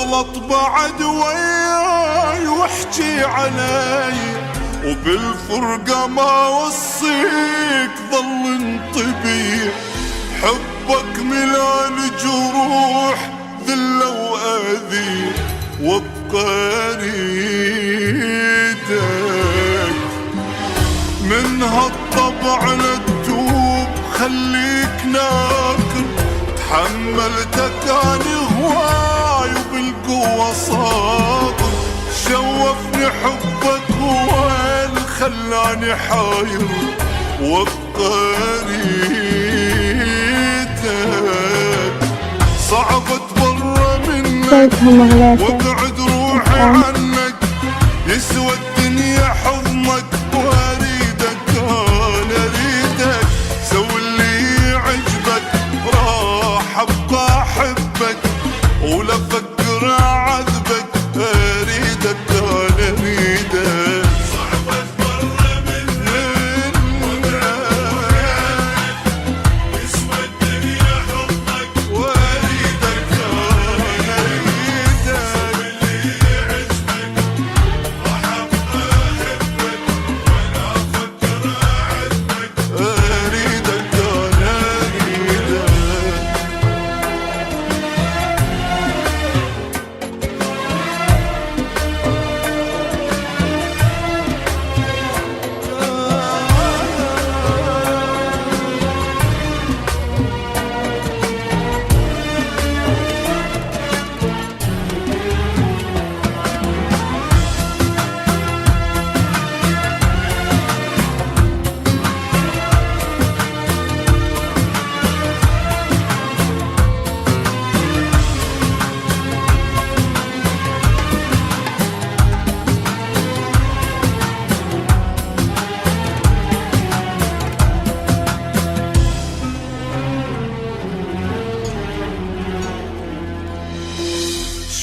تغلط بعد وياي واحكي علي، وبالفرقة ما وصيك ظل انطبيع. حبك ملان جروح ذلة وأذي، وابقى اريدك من هالطبع لتوب. خليك ناكر، تحملتك اني هواي وبالقوة صابر. شوفني حبك وين خلاني حاير، وابقى اريدك. صعب اتبرى منك وابعد روحي عنك، يسوى الدنيا حضنك واريدك انا اريدك. سوي اللي يعجبك راح ابقى احبك، ولا افكر اعذبك اريدك انا اريدك. صعب اتبرى منك يسوى الدنيا حضنك واريدك انا اريدك. سوي اللي يعجبك راح ابقى احبك، ولا افكر اعذبك اريدك انا اريدك.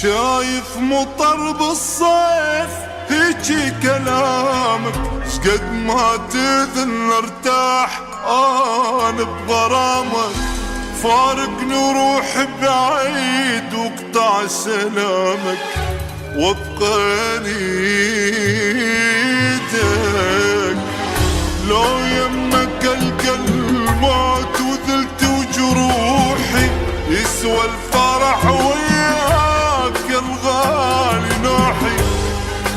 شايف مطر بالصيف هيجي كلامك، شقد ما تذل ارتاح انا بغرامك. فارقني وروح بعيد واقطع سلامك، وابقى اريدك. لو يمك القى الموت وذلت وجروحي، يسوى الفرح وياك يا الغالي نوحي.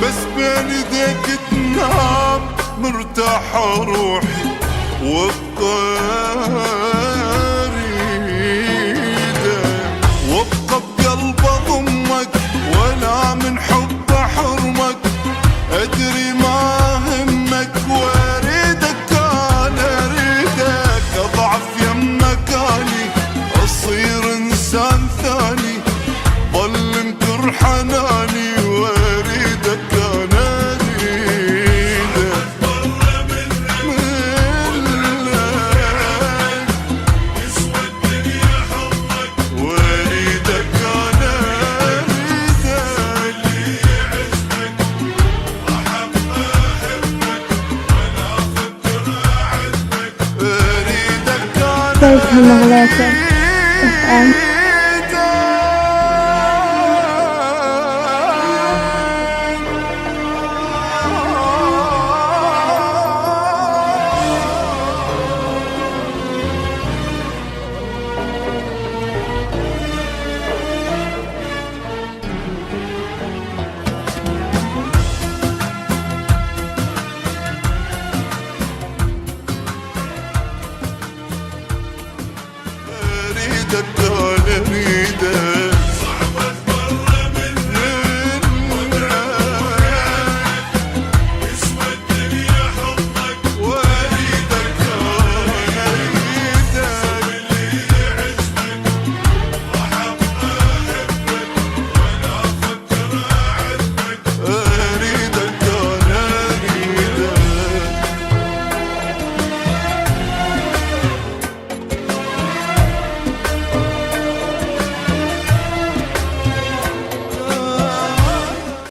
بس بين ايديك تنام مرتاحة روحي، وابقى اريدك. وابقى بقلب اضمك ولا من حب حرمك، ادري ما همك واريدك انا اريدك. اضعف يمك اني اصير انسان ثاني، ظل انكر حناني واريدك انا اريدك. يسوى الدنيا حضنك واريدك انا اريدك. اللي يعجبك راح ابقى احبك، ولا افكر اعذبك اريدك انا اريدك.